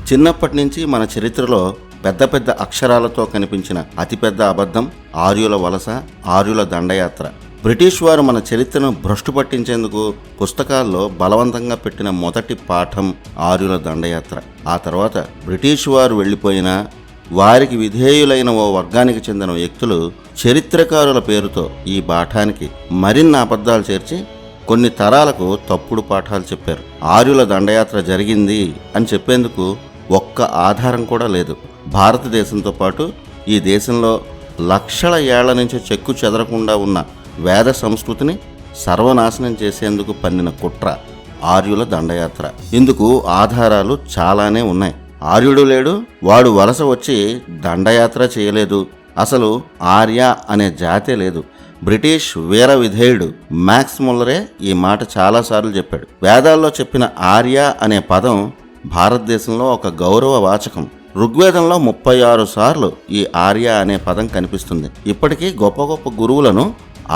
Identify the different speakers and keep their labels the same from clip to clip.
Speaker 1: చిన్నప్పటి నుంచి మన చరిత్రలో పెద్ద పెద్ద అక్షరాలతో కనిపించిన అతిపెద్ద అబద్ధం ఆర్యుల వలస, ఆర్యుల దండయాత్ర. బ్రిటిష్ వారు మన చరిత్రను భ్రష్టు పట్టించేందుకు పుస్తకాల్లో బలవంతంగా పెట్టిన మొదటి పాఠం ఆర్యుల దండయాత్ర. ఆ తర్వాత బ్రిటిష్ వారు వెళ్ళిపోయినా వారికి విధేయులైన ఓ వర్గానికి చెందిన వ్యక్తులు చరిత్రకారుల పేరుతో ఈ పాఠానికి మరిన్ని అబద్ధాలు చేర్చి కొన్ని తరాలకు తప్పుడు పాఠాలు చెప్పారు. ఆర్యుల దండయాత్ర జరిగింది అని చెప్పేందుకు ఒక్క ఆధారం కూడా లేదు. భారతదేశంతో పాటు ఈ దేశంలో లక్షల ఏళ్ల నుంచి చెక్కు చెదరకుండా ఉన్న వేద సంస్కృతిని సర్వనాశనం చేసేందుకు పన్నిన కుట్ర ఆర్యుల దండయాత్ర. ఇందుకు ఆధారాలు చాలానే ఉన్నాయి. ఆర్యుడు లేడు, వాడు వలస వచ్చి దండయాత్ర చేయలేదు, అసలు ఆర్య అనే జాతే లేదు. బ్రిటిష్ వీర విధేయుడు మ్యాక్స్ ముల్లరే ఈ మాట చాలాసార్లు చెప్పాడు. వేదాల్లో చెప్పిన ఆర్య అనే పదం భారతదేశంలో ఒక గౌరవ వాచకం. ఋగ్వేదంలో 36 సార్లు ఈ ఆర్య అనే పదం కనిపిస్తుంది. ఇప్పటికీ గొప్ప గొప్ప గురువులను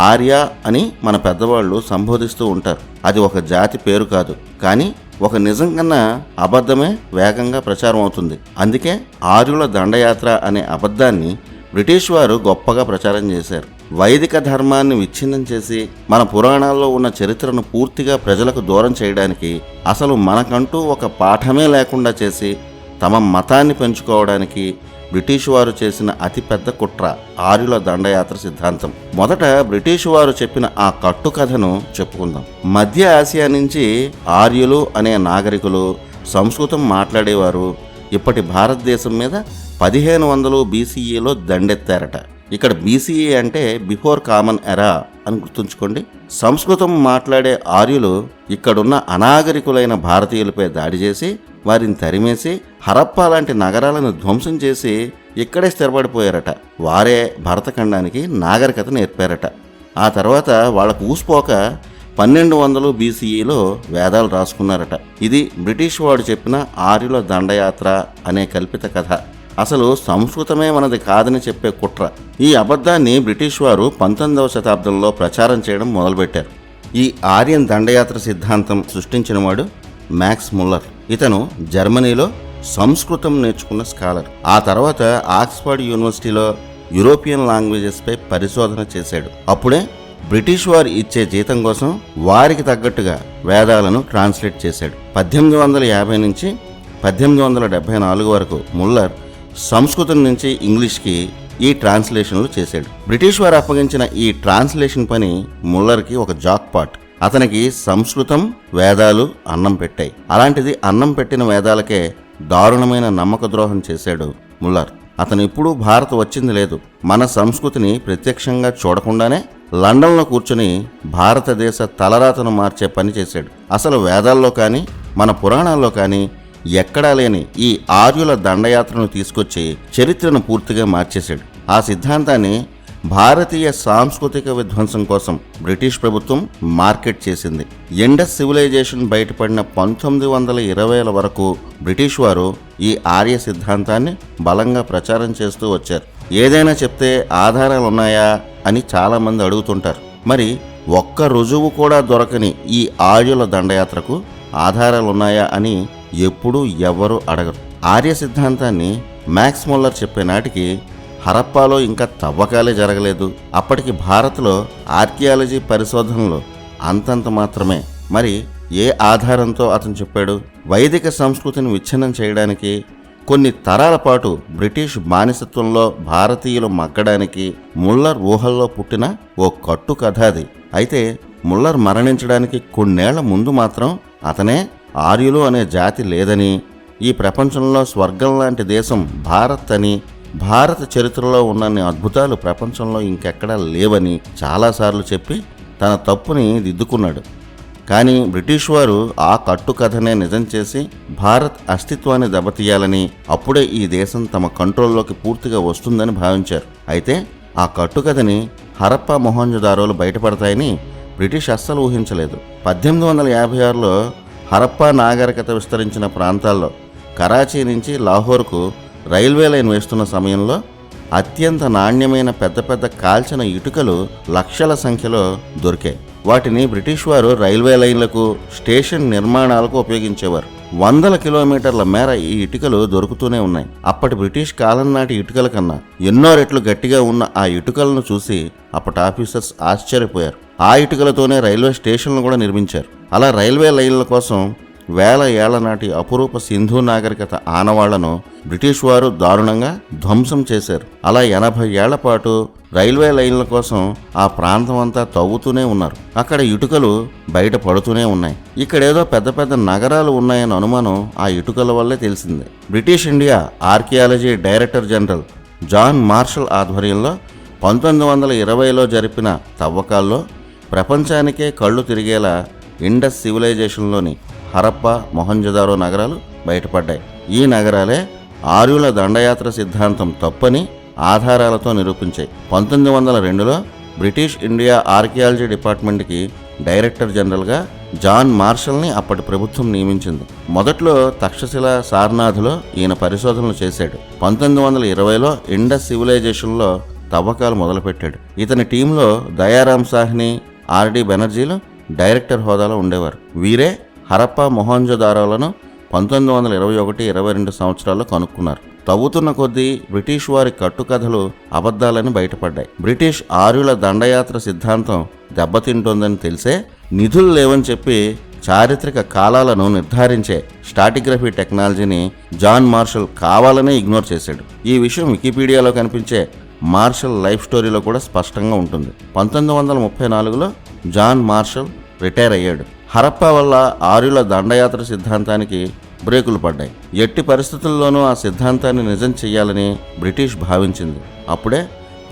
Speaker 1: ఆర్య అని మన పెద్దవాళ్ళు సంబోధిస్తూ ఉంటారు. అది ఒక జాతి పేరు కాదు, కానీ ఒక నిజం కన్నా అబద్ధమే వేగంగా ప్రచారం అవుతుంది. అందుకే ఆర్యుల దండయాత్ర అనే అబద్ధాన్ని బ్రిటిష్ వారు గొప్పగా ప్రచారం చేశారు. వైదిక ధర్మాన్ని విచ్ఛిన్నం చేసి మన పురాణాల్లో ఉన్న చరిత్రను పూర్తిగా ప్రజలకు దూరం చేయడానికి, అసలు మనకంటూ ఒక పాఠమే లేకుండా చేసి తమ మతాన్ని పెంచుకోవడానికి బ్రిటిష్ వారు చేసిన అతిపెద్ద కుట్ర ఆర్యుల దండయాత్ర సిద్ధాంతం. మొదట బ్రిటిష్ వారు చెప్పిన ఆ కట్టుకథను చెప్పుకుందాం. మధ్య ఆసియా నుంచి ఆర్యులు అనే నాగరికులు సంస్కృతం మాట్లాడేవారు ఇప్పటి భారతదేశం మీద 1500 BCEలో దండెత్తారట. ఇక్కడ BCE అంటే బిఫోర్ కామన్ ఎరా అని గుర్తుంచుకోండి. సంస్కృతం మాట్లాడే ఆర్యులు ఇక్కడున్న అనాగరికులైన భారతీయులపై దాడి చేసి వారిని తరిమేసి హరప్పా లాంటి నగరాలను ధ్వంసం చేసి ఇక్కడే స్థిరపడిపోయారట. వారే భరతఖండానికి నాగరికత నేర్పారట. ఆ తర్వాత వాళ్ళకు ఊసిపోక 1200 BCEలో వేదాలు రాసుకున్నారట. ఇది బ్రిటిష్ వాడు చెప్పిన ఆర్యుల దండయాత్ర అనే కల్పిత కథ. అసలు సంస్కృతమే మనది కాదని చెప్పే కుట్ర. ఈ అబద్ధాన్ని బ్రిటిష్ వారు 19వ శతాబ్దంలో ప్రచారం చేయడం మొదలుపెట్టారు. ఈ ఆర్యన్ దండయాత్ర సిద్ధాంతం సృష్టించినవాడు మ్యాక్స్ ముల్లర్. ఇతను జర్మనీలో సంస్కృతం నేర్చుకున్న స్కాలర్. ఆ తర్వాత ఆక్స్ఫర్డ్ యూనివర్సిటీలో యూరోపియన్ లాంగ్వేజెస్పై పరిశోధన చేశాడు. అప్పుడే బ్రిటిష్ వారు ఇచ్చే జీతం కోసం వారికి తగ్గట్టుగా వేదాలను ట్రాన్స్లేట్ చేశాడు. 1850 నుంచి 1874 వరకు ముల్లర్ సంస్కృతం నుంచి ఇంగ్లీష్కి ఈ ట్రాన్స్లేషన్లు చేశాడు. బ్రిటిష్ వారు అప్పగించిన ఈ ట్రాన్స్లేషన్ పని ముల్లర్కి ఒక జాక్పాట్. అతనికి సంస్కృతం, వేదాలు అన్నం పెట్టాయి. అలాంటిది అన్నం పెట్టిన వేదాలకే దారుణమైన నమ్మక ద్రోహం చేశాడు ముల్లర్. అతను ఎప్పుడూ భారత్ వచ్చింది లేదు. మన సంస్కృతిని ప్రత్యక్షంగా చూడకుండానే లండన్లో కూర్చొని భారతదేశ తలరాతను మార్చే పని చేశాడు. అసలు వేదాల్లో కానీ మన పురాణాల్లో కానీ ఎక్కడా లేని ఈ ఆర్యుల దండయాత్రను తీసుకొచ్చి చరిత్రను పూర్తిగా మార్చేశాడు. ఆ సిద్ధాంతాన్ని భారతీయ సాంస్కృతిక విధ్వంసం కోసం బ్రిటిష్ ప్రభుత్వం మార్కెట్ చేసింది. ఇండస్ సివిలైజేషన్ బయటపడిన 1920ల వరకు బ్రిటిష్ వారు ఈ ఆర్య సిద్ధాంతాన్ని బలంగా ప్రచారం చేస్తూ వచ్చారు. ఏదైనా చెప్తే ఆధారాలు ఉన్నాయా అని చాలామంది అడుగుతుంటారు. మరి ఒక్క రుజువు కూడా దొరకని ఈ ఆర్యుల దండయాత్రకు ఆధారాలున్నాయా అని ఎప్పుడూ ఎవ్వరూ అడగరు. ఆర్య సిద్ధాంతాన్ని మ్యాక్స్ ముల్లర్ చెప్పే నాటికి హరప్పాలో ఇంకా తవ్వకాలే జరగలేదు. అప్పటికి భారత్లో ఆర్కియాలజీ పరిశోధనలు అంతంత మాత్రమే. మరి ఏ ఆధారంతో అతను చెప్పాడు? వైదిక సంస్కృతిని విచ్ఛిన్నం చేయడానికి, కొన్ని తరాల పాటు బ్రిటిష్ బానిసత్వంలో భారతీయులు మగ్గడానికి ముల్లర్ ఊహల్లో పుట్టిన ఓ కట్టు కథ అది. అయితే ముల్లర్ మరణించడానికి కొన్నేళ్ల ముందు మాత్రం అతనే ఆర్యులు అనే జాతి లేదని, ఈ ప్రపంచంలో స్వర్గం లాంటి దేశం భారత్ అని, భారత చరిత్రలో ఉన్నన్ని అద్భుతాలు ప్రపంచంలో ఇంకెక్కడా లేవని చాలాసార్లు చెప్పి తన తప్పుని దిద్దుకున్నాడు. కానీ బ్రిటిష్ వారు ఆ కట్టు కథనే నిజం చేసి భారత్ అస్తిత్వాన్ని దెబ్బతీయాలని, అప్పుడే ఈ దేశం తమ కంట్రోల్లోకి పూర్తిగా వస్తుందని భావించారు. అయితే ఆ కట్టుకథని హరప్పా మొహంజదారోలు బయటపడతాయని బ్రిటిష్ అస్సలు ఊహించలేదు. 1856లో హరప్పా నాగరికత విస్తరించిన ప్రాంతాల్లో కరాచీ నుంచి లాహోర్కు రైల్వే లైన్ వేస్తున్న సమయంలో అత్యంత నాణ్యమైన పెద్ద పెద్ద కాల్చిన ఇటుకలు లక్షల సంఖ్యలో దొరికాయి. వాటిని బ్రిటిష్ వారు రైల్వే లైన్లకు, స్టేషన్ నిర్మాణాలకు ఉపయోగించేవారు. వందల కిలోమీటర్ల మేర ఈ ఇటుకలు దొరుకుతూనే ఉన్నాయి. అప్పటి బ్రిటిష్ కాలం నాటి ఇటుకల కన్నా ఎన్నో రెట్లు గట్టిగా ఉన్న ఆ ఇటుకలను చూసి అప్పటి ఆఫీసర్స్ ఆశ్చర్యపోయారు. ఆ ఇటుకలతోనే రైల్వే స్టేషన్లు కూడా నిర్మించారు. అలా రైల్వే లైన్ల కోసం వేల ఏళ్ల నాటి అపురూప సింధు నాగరికత ఆనవాళ్లను బ్రిటిష్ వారు దారుణంగా ధ్వంసం చేశారు. అలా 80 ఏళ్ల పాటు రైల్వే లైన్ల కోసం ఆ ప్రాంతం అంతా తవ్వుతూనే ఉన్నారు. అక్కడ ఇటుకలు బయట పడుతూనే ఉన్నాయి. ఇక్కడేదో పెద్ద పెద్ద నగరాలు ఉన్నాయన్న అనుమానం ఆ ఇటుకల వల్లే తెలిసిందే. British India archaeology director general John Marshall ఆధ్వర్యంలో 1920లో జరిపిన తవ్వకాల్లో ప్రపంచానికే కళ్ళు తిరిగేలా ఇండస్ సివిలైజేషన్లోని హరప్పా, మొహంజదారో నగరాలు బయటపడ్డాయి. ఈ నగరాలే ఆర్యుల దండయాత్ర సిద్ధాంతం తప్పని ఆధారాలతో నిరూపించాయి. 1902లో బ్రిటిష్ ఇండియా ఆర్కియాలజీ డిపార్ట్మెంట్కి డైరెక్టర్ జనరల్గా జాన్ మార్షల్ని అప్పటి ప్రభుత్వం నియమించింది. మొదట్లో తక్షశిల, సార్నాథ్లో ఈయన పరిశోధనలు చేశాడు. 1920లో ఇండస్ సివిలైజేషన్లో తవ్వకాలు మొదలుపెట్టాడు. ఇతని టీంలో దయారాం సాహ్ని, ఆర్డి బెనర్జీలు డైరెక్టర్ హోదాలో ఉండేవారు. వీరే హరప్పా, మొహంజదారోలను 1921-22 సంవత్సరాల్లో కనుక్కున్నారు. తవ్వుతున్న కొద్దీ బ్రిటిష్ వారి కట్టుకథలు అబద్ధాలని బయటపడ్డాయి. బ్రిటిష్ ఆర్యుల దండయాత్ర సిద్ధాంతం దెబ్బతింటోందని తెలిసే నిధులు లేవని చెప్పి చారిత్రక కాలాలను నిర్ధారించే స్టాటిగ్రఫీ టెక్నాలజీని జాన్ మార్షల్ కావాలనే ఇగ్నోర్ చేశాడు. ఈ విషయం వికీపీడియాలో కనిపించే మార్షల్ లైఫ్ స్టోరీలో కూడా స్పష్టంగా ఉంటుంది. 1934లో జాన్ మార్షల్ రిటైర్ అయ్యాడు. హరప్పా వల్ల ఆర్యుల దండయాత్ర సిద్ధాంతానికి బ్రేకులు పడ్డాయి. ఎట్టి పరిస్థితుల్లోనూ ఆ సిద్ధాంతాన్ని నిజం చెయ్యాలని బ్రిటిష్ భావించింది. అప్పుడే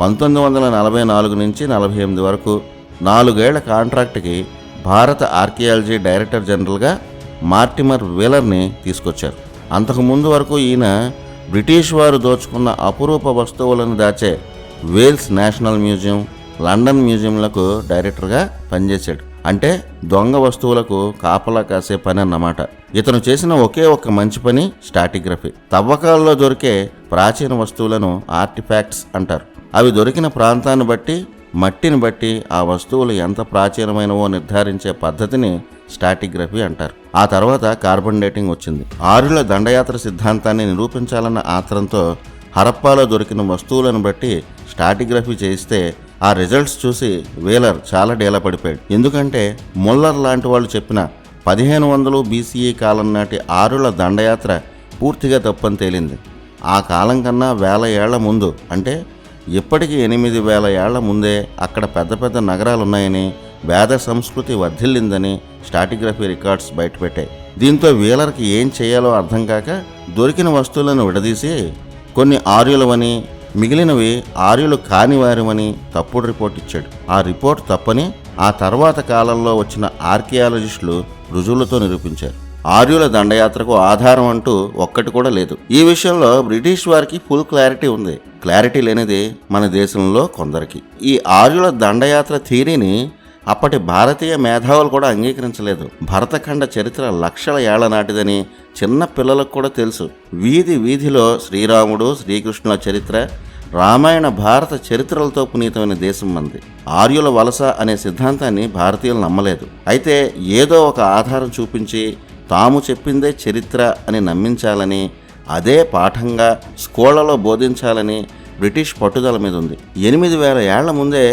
Speaker 1: 1944 నుంచి 48 వరకు 4 ఏళ్ల కాంట్రాక్ట్కి భారత ఆర్కియాలజీ డైరెక్టర్ జనరల్గా మార్టిమర్ వీలర్ని తీసుకొచ్చారు. అంతకుముందు వరకు ఈయన బ్రిటిష్ వారు దోచుకున్న అపురూప వస్తువులను దాచే వేల్స్ నేషనల్ మ్యూజియం, లండన్ మ్యూజియంలకు డైరెక్టర్గా పనిచేశాడు. అంటే దొంగ వస్తువులకు కాపలా కాసే పని అన్నమాట. ఇతను చేసిన ఒకే ఒక్క మంచి పని స్టాటిగ్రఫీ. తవ్వకాల్లో దొరికే ప్రాచీన వస్తువులను ఆర్టిఫాక్ట్స్ అంటారు. అవి దొరికిన ప్రాంతాన్ని బట్టి, మట్టిని బట్టి ఆ వస్తువులు ఎంత ప్రాచీనమైనవో నిర్ధారించే పద్ధతిని స్టాటిగ్రఫీ అంటారు. ఆ తర్వాత కార్బన్ డేటింగ్ వచ్చింది. ఆర్యుల దండయాత్ర సిద్ధాంతాన్ని నిరూపించాలన్న ఆత్రంతో హరప్పాలో దొరికిన వస్తువులను బట్టి స్టాటిగ్రఫీ చేయిస్తే ఆ రిజల్ట్స్ చూసి వీలర్ చాలా డేలా పడిపోయాడు. ఎందుకంటే ముల్లర్ లాంటి వాళ్ళు చెప్పిన 1500 BCE కాలం నాటి ఆర్యుల దండయాత్ర పూర్తిగా తప్పని తేలింది. ఆ కాలం కన్నా 1000 ఏళ్ల ముందు, అంటే ఇప్పటికీ 8000 ఏళ్ల ముందే అక్కడ పెద్ద పెద్ద నగరాలున్నాయని, వేద సంస్కృతి వర్ధిల్లిందని స్టాటిగ్రఫీ రికార్డ్స్ బయటపెట్టాయి. దీంతో వీలర్కి ఏం చేయాలో అర్థం కాక దొరికిన వస్తువులను విడదీసి కొన్ని ఆర్యులవని, మిగిలినవి ఆర్యులు కానివారివని తప్పుడు రిపోర్ట్ ఇచ్చాడు. ఆ రిపోర్ట్ తప్పని ఆ తర్వాత కాలంలో వచ్చిన ఆర్కియాలజిస్టులు రుజువులతో నిరూపించారు. ఆర్యుల దండయాత్రకు ఆధారం అంటూ ఒక్కటి కూడా లేదు. ఈ విషయంలో బ్రిటిష్ వారికి ఫుల్ క్లారిటీ ఉంది. క్లారిటీ లేనిది మన దేశంలో కొందరికి. ఈ ఆర్యుల దండయాత్ర థియరీని అప్పటి భారతీయ మేధావులు కూడా అంగీకరించలేదు. భరతఖండ చరిత్ర లక్షల ఏళ్ల నాటిదని చిన్న పిల్లలకు కూడా తెలుసు. వీధి వీధిలో శ్రీరాముడు, శ్రీకృష్ణుల చరిత్ర, రామాయణ, భారత చరిత్రలతో పునీతమైన దేశం మంది. ఆర్యుల వలస అనే సిద్ధాంతాన్ని భారతీయులు నమ్మలేదు. అయితే ఏదో ఒక ఆధారం చూపించి తాము చెప్పిందే చరిత్ర అని నమ్మించాలని, అదే పాఠంగా స్కూళ్లలో బోధించాలని బ్రిటిష్ పట్టుదల మీద ఉంది. 8000 ఏళ్ల ముందే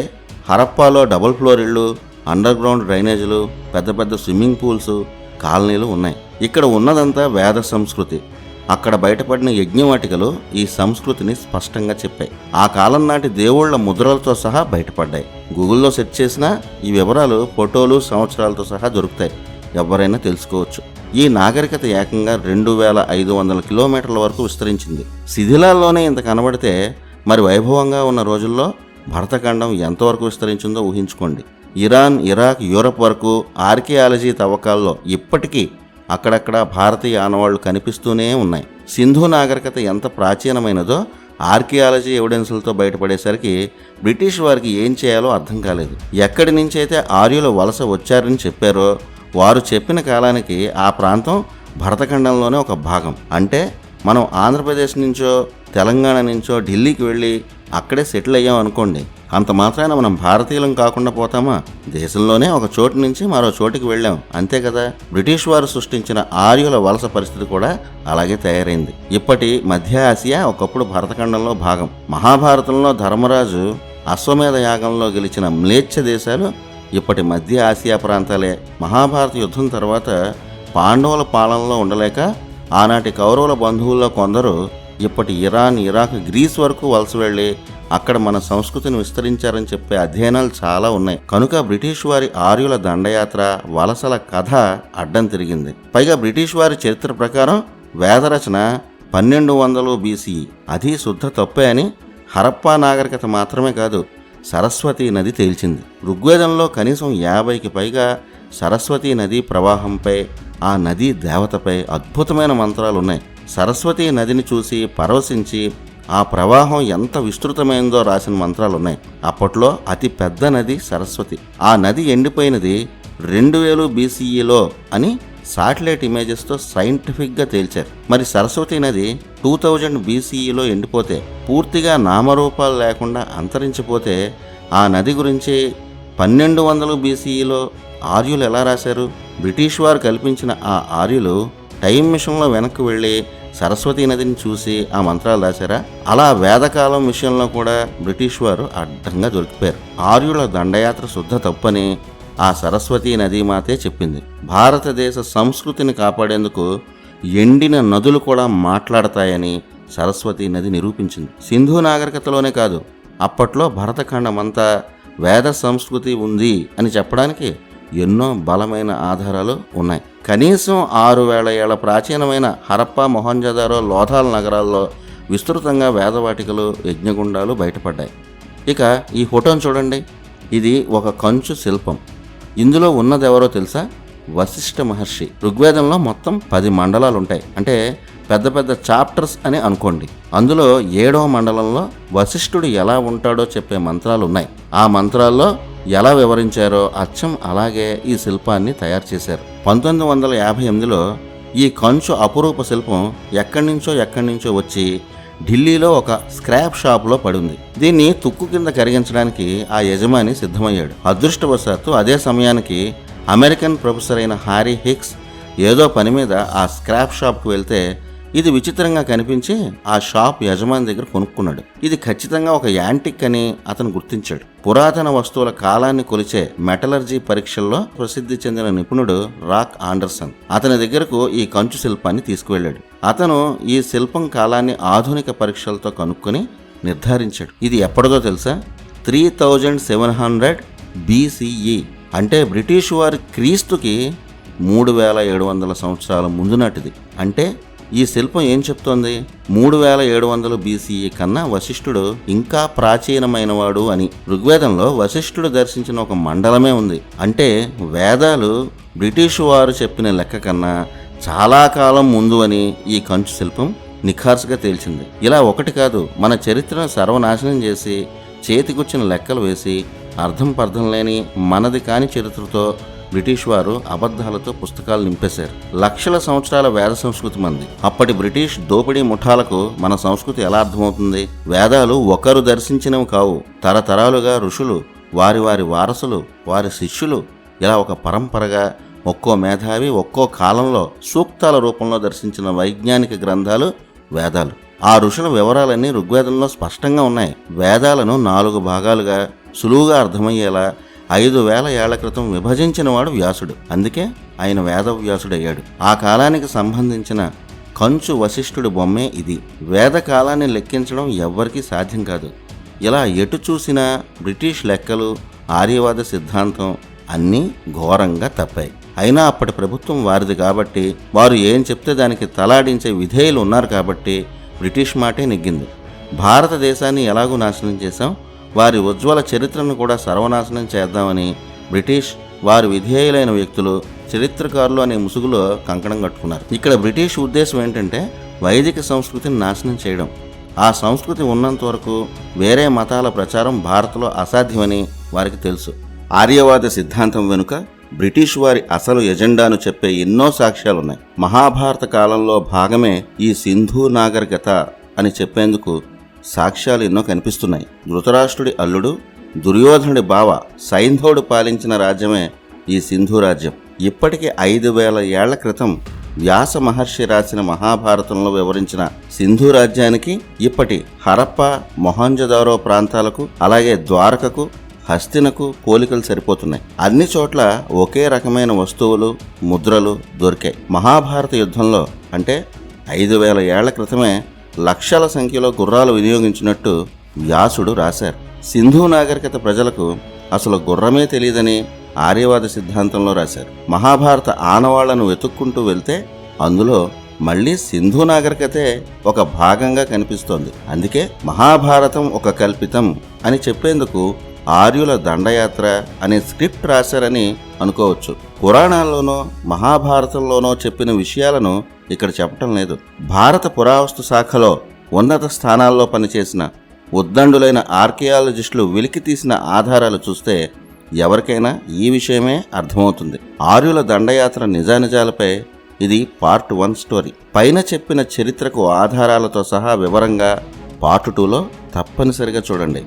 Speaker 1: హరప్పాలో డబుల్ ఫ్లోర్ ఇళ్ళు, అండర్ గ్రౌండ్ డ్రైనేజీలు, పెద్ద పెద్ద స్విమ్మింగ్ పూల్స్, కాలనీలు ఉన్నాయి. ఇక్కడ ఉన్నదంతా వేద సంస్కృతి. అక్కడ బయటపడిన యజ్ఞవాటికలు ఈ సంస్కృతిని స్పష్టంగా చెప్పాయి. ఆ కాలం నాటి దేవుళ్ల ముద్రలతో సహా బయటపడ్డాయి. గూగుల్లో సెర్చ్ చేసినా ఈ వివరాలు, ఫోటోలు, సంవత్సరాలతో సహా దొరుకుతాయి. ఎవరైనా తెలుసుకోవచ్చు. ఈ నాగరికత ఏకంగా 2500 కిలోమీటర్ల వరకు విస్తరించింది. శిథిలాల్లోనే ఇంత కనబడితే మరి వైభవంగా ఉన్న రోజుల్లో భరతఖండం ఎంతవరకు విస్తరించిందో ఊహించుకోండి. ఇరాన్, ఇరాక్, యూరప్ వరకు ఆర్కియాలజీ తవ్వకాల్లో ఇప్పటికీ అక్కడక్కడ భారతీయ ఆనవాళ్లు కనిపిస్తూనే ఉన్నాయి. సింధు నాగరికత ఎంత ప్రాచీనమైనదో ఆర్కియాలజీ ఎవిడెన్సులతో బయటపడేసరికి బ్రిటిష్ వారికి ఏం చేయాలో అర్థం కాలేదు. ఎక్కడి నుంచైతే ఆర్యుల వలస వచ్చారని చెప్పారో వారు చెప్పిన కాలానికి ఆ ప్రాంతం భరతఖండంలోనే ఒక భాగం. అంటే మనం ఆంధ్రప్రదేశ్ నుంచో, తెలంగాణ నుంచో ఢిల్లీకి వెళ్ళి అక్కడే సెటిల్ అయ్యాం అనుకోండి. అంత మాత్రాన మనం భారతీయులం కాకుండా పోతామా? దేశంలోనే ఒక చోటు నుంచి మరో చోటికి వెళ్ళాం అంతే కదా. బ్రిటిష్ వారు సృష్టించిన ఆర్యుల వలస పరిస్థితి కూడా అలాగే తయారైంది. ఇప్పటి మధ్య ఆసియా ఒకప్పుడు భరతఖండంలో భాగం. మహాభారతంలో ధర్మరాజు అశ్వమేధ యాగంలో గెలిచిన మ్లేచ్ఛ దేశాలు ఇప్పటి మధ్య ఆసియా ప్రాంతాలే. మహాభారత యుద్ధం తర్వాత పాండవుల పాలనలో ఉండలేక ఆనాటి కౌరవుల బంధువుల్లో కొందరు ఇప్పటి ఇరాన్, ఇరాక్, గ్రీస్ వరకు వలస వెళ్ళి అక్కడ మన సంస్కృతిని విస్తరించారని చెప్పే అధ్యయనాలు చాలా ఉన్నాయి. కనుక బ్రిటిష్ వారి ఆర్యుల దండయాత్ర, వలసల కథ అడ్డం తిరిగింది. పైగా బ్రిటిష్ వారి చరిత్ర ప్రకారం వేదరచన 1200 BCE. అది శుద్ధ తప్పే అని హరప్పా నాగరికత మాత్రమే కాదు, సరస్వతీ నది తేల్చింది. ఋగ్వేదంలో కనీసం 50కి పైగా సరస్వతీ నది ప్రవాహంపై, ఆ నదీ దేవతపై అద్భుతమైన మంత్రాలున్నాయి. సరస్వతీ నదిని చూసి పరవశించి ఆ ప్రవాహం ఎంత విస్తృతమైందో రాసిన మంత్రాలున్నాయి. అప్పట్లో అతి పెద్ద నది సరస్వతి. ఆ నది ఎండిపోయినది 2000 BCEలో అని శాటిలైట్ ఇమేజెస్తో సైంటిఫిక్గా తేల్చారు. మరి సరస్వతీ నది 2000 BCEలో ఎండిపోతే, పూర్తిగా నామరూపాలు లేకుండా అంతరించిపోతే, ఆ నది గురించి 1200 BCEలో ఆర్యులు ఎలా రాశారు? బ్రిటిష్ వారు కల్పించిన ఆ ఆర్యులు టైం మిషన్లో వెనక్కి వెళ్ళి సరస్వతీ నదిని చూసి ఆ మంత్రాలు రాశారా? అలా వేదకాలం విషయంలో కూడా బ్రిటిష్ వారు అడ్డంగా దొరికిపోయారు. ఆర్యుల దండయాత్ర శుద్ధ తప్పని ఆ సరస్వతీ నదీమాతే చెప్పింది. భారతదేశ సంస్కృతిని కాపాడేందుకు ఎండిన నదులు కూడా మాట్లాడతాయని సరస్వతీ నది నిరూపించింది. సింధు నాగరికతలోనే కాదు, అప్పట్లో భరతఖండమంతా వేద సంస్కృతి ఉంది అని చెప్పడానికి ఎన్నో బలమైన ఆధారాలు ఉన్నాయి. కనీసం 6000 ఏళ్ల ప్రాచీనమైన హరప్పా, మొహంజదారో, లోథాల్ నగరాల్లో విస్తృతంగా వేదవాటికలు, యజ్ఞగుండాలు బయటపడ్డాయి. ఇక ఈ ఫోటోను చూడండి. ఇది ఒక కంచు శిల్పం. ఇందులో ఉన్నదెవరో తెలుసా? వశిష్ఠ మహర్షి. ఋగ్వేదంలో మొత్తం 10 మండలాలు ఉంటాయి. అంటే పెద్ద పెద్ద చాప్టర్స్ అని అనుకోండి. అందులో 7వ మండలంలో వశిష్ఠుడు ఎలా ఉంటాడో చెప్పే మంత్రాలు ఉన్నాయి. ఆ మంత్రాల్లో ఎలా వివరించారో అచ్చం అలాగే ఈ శిల్పాన్ని తయారు చేశారు. 1958లో ఈ కంచు అపురూప శిల్పం ఎక్కడి నుంచో వచ్చి ఢిల్లీలో ఒక స్క్రాప్ షాప్లో పడింది. దీన్ని తుక్కు కింద కరిగించడానికి ఆ యజమాని సిద్ధమయ్యాడు. అదృష్టవశాత్తు అదే సమయానికి అమెరికన్ ప్రొఫెసర్ అయిన హారీ హిక్స్ ఏదో పని మీద ఆ స్క్రాప్ షాప్కి వెళ్తే ఇది విచిత్రంగా కనిపించి ఆ షాప్ యజమాని దగ్గర కొనుక్కున్నాడు. ఇది ఖచ్చితంగా ఒక యాంటిక్ అని అతను గుర్తించాడు. పురాతన వస్తువుల కాలాన్ని కొలిచే మెటలర్జీ పరీక్షల్లో ప్రసిద్ధి చెందిన నిపుణుడు రాక్ ఆండర్సన్ అతని దగ్గరకు ఈ కంచు శిల్పాన్ని తీసుకువెళ్ళాడు. అతను ఈ శిల్పం కాలాన్ని ఆధునిక పరీక్షలతో కనుక్కొని నిర్ధారించాడు. ఇది ఎప్పటిదో తెలుసా? 3700 BCE. అంటే బ్రిటిష్ వారి క్రీస్తుకి 3700 సంవత్సరాల ముందు నాటిది. అంటే ఈ శిల్పం ఏం చెప్తోంది? 3700 BCE కన్నా వశిష్ఠుడు ఇంకా ప్రాచీనమైనవాడు అని. ఋగ్వేదంలో వశిష్ఠుడు దర్శించిన ఒక మండలమే ఉంది. అంటే వేదాలు బ్రిటిష్ వారు చెప్పిన లెక్క కన్నా చాలా కాలం ముందు అని ఈ కంచు శిల్పం నిఖార్సుగా తేల్చింది. ఇలా ఒకటి కాదు, మన చరిత్రను సర్వనాశనం చేసి చేతికొచ్చిన లెక్కలు వేసి అర్థం పర్థం లేని మనది కాని చరిత్రతో బ్రిటిష్ వారు అబద్ధాలతో పుస్తకాలు నింపేశారు. లక్షల సంవత్సరాల వేద సంస్కృతి మంది. అప్పటి బ్రిటిష్ దోపిడీ ముఠాలకు మన సంస్కృతి ఎలా అర్థమవుతుంది? వేదాలు ఒకరు దర్శించినవి కావు. తరతరాలుగా ఋషులు, వారి వారసులు, వారి శిష్యులు ఇలా ఒక పరంపరగా ఒక్కో మేధావి ఒక్కో కాలంలో సూక్తాల రూపంలో దర్శించిన వైజ్ఞానిక గ్రంథాలు వేదాలు. ఆ ఋషుల వివరాలన్నీ ఋగ్వేదంలో స్పష్టంగా ఉన్నాయి. వేదాలను 4 భాగాలుగా సులువుగా అర్థమయ్యేలా 5000 ఏళ్ల క్రితం విభజించిన వాడు వ్యాసుడు. అందుకే ఆయన వేదవ్యాసుడయ్యాడు. ఆ కాలానికి సంబంధించిన కంచు వశిష్ఠుడి బొమ్మే ఇది. వేద కాలాన్ని లెక్కించడం ఎవ్వరికీ సాధ్యం కాదు. ఇలా ఎటు చూసినా బ్రిటిష్ లెక్కలు, ఆర్యవాద సిద్ధాంతం అన్నీ ఘోరంగా తప్పాయి. అయినా అప్పటి ప్రభుత్వం వారిది కాబట్టి, వారు ఏం చెప్తే దానికి తలాడించే విధేయులు ఉన్నారు కాబట్టి బ్రిటిష్ మాటే నెగ్గింది. భారతదేశాన్ని ఎలాగూ నాశనం చేశాం, వారి ఉజ్వల చరిత్రను కూడా సర్వనాశనం చేద్దామని బ్రిటిష్, వారి విధేయులైన వ్యక్తులు, చరిత్రకారులు అనే ముసుగులో కంకణం కట్టుకున్నారు. ఇక్కడ బ్రిటిష్ ఉద్దేశం ఏంటంటే వైదిక సంస్కృతిని నాశనం చేయడం. ఆ సంస్కృతి ఉన్నంత వరకు వేరే మతాల ప్రచారం భారత్లో అసాధ్యమని వారికి తెలుసు. ఆర్యవాద సిద్ధాంతం వెనుక బ్రిటిష్ వారి అసలు ఎజెండాను చెప్పే ఎన్నో సాక్ష్యాలున్నాయి. మహాభారత కాలంలో భాగమే ఈ సింధు నాగరికత అని చెప్పేందుకు సాక్ష్యాలు ఎన్నో కనిపిస్తున్నాయి. ధృతరాష్ట్రుడి అల్లుడు దుర్యోధనుడి బావ సైంధవుడు పాలించిన రాజ్యమే ఈ సింధు రాజ్యం. ఇప్పటికి 5000 ఏళ్ల క్రితం వ్యాస మహర్షి రాసిన మహాభారతంలో వివరించిన సింధు రాజ్యానికి ఇప్పటి హరప్ప, మొహంజదారో ప్రాంతాలకు, అలాగే ద్వారకకు, హస్తినకు పోలికలు సరిపోతున్నాయి. అన్ని చోట్ల ఒకే రకమైన వస్తువులు, ముద్రలు దొరికాయి. మహాభారత యుద్ధంలో అంటే 5000 ఏళ్ల క్రితమే లక్షల సంఖ్యలో గుర్రాలు వినియోగించినట్టు వ్యాసుడు రాశారు. సింధు నాగరికత ప్రజలకు అసలు గుర్రమే తెలియదని ఆర్యవాద సిద్ధాంతంలో రాశారు. మహాభారత ఆనవాళ్లను వెతుక్కుంటూ వెళ్తే అందులో మళ్ళీ సింధు నాగరికతే ఒక భాగంగా కనిపిస్తోంది. అందుకే మహాభారతం ఒక కల్పితం అని చెప్పేందుకు ఆర్యుల దండయాత్ర అనే స్క్రిప్ట్ రాశారని అనుకోవచ్చు. పురాణాల్లోనో మహాభారతంలోనో చెప్పిన విషయాలను ఇక్కడ చెప్పటం లేదు. భారత పురావస్తు శాఖలో ఉన్నత స్థానాల్లో పనిచేసిన ఉద్దండులైన ఆర్కియాలజిస్టులు వెలికి తీసిన ఆధారాలు చూస్తే ఎవరికైనా ఈ విషయమే అర్థమవుతుంది. ఆర్యుల దండయాత్ర నిజానిజాలపై ఇది పార్ట్ 1 స్టోరీ. పైన చెప్పిన చరిత్రకు ఆధారాలతో సహా వివరంగా పార్ట్ 2లో తప్పనిసరిగా చూడండి.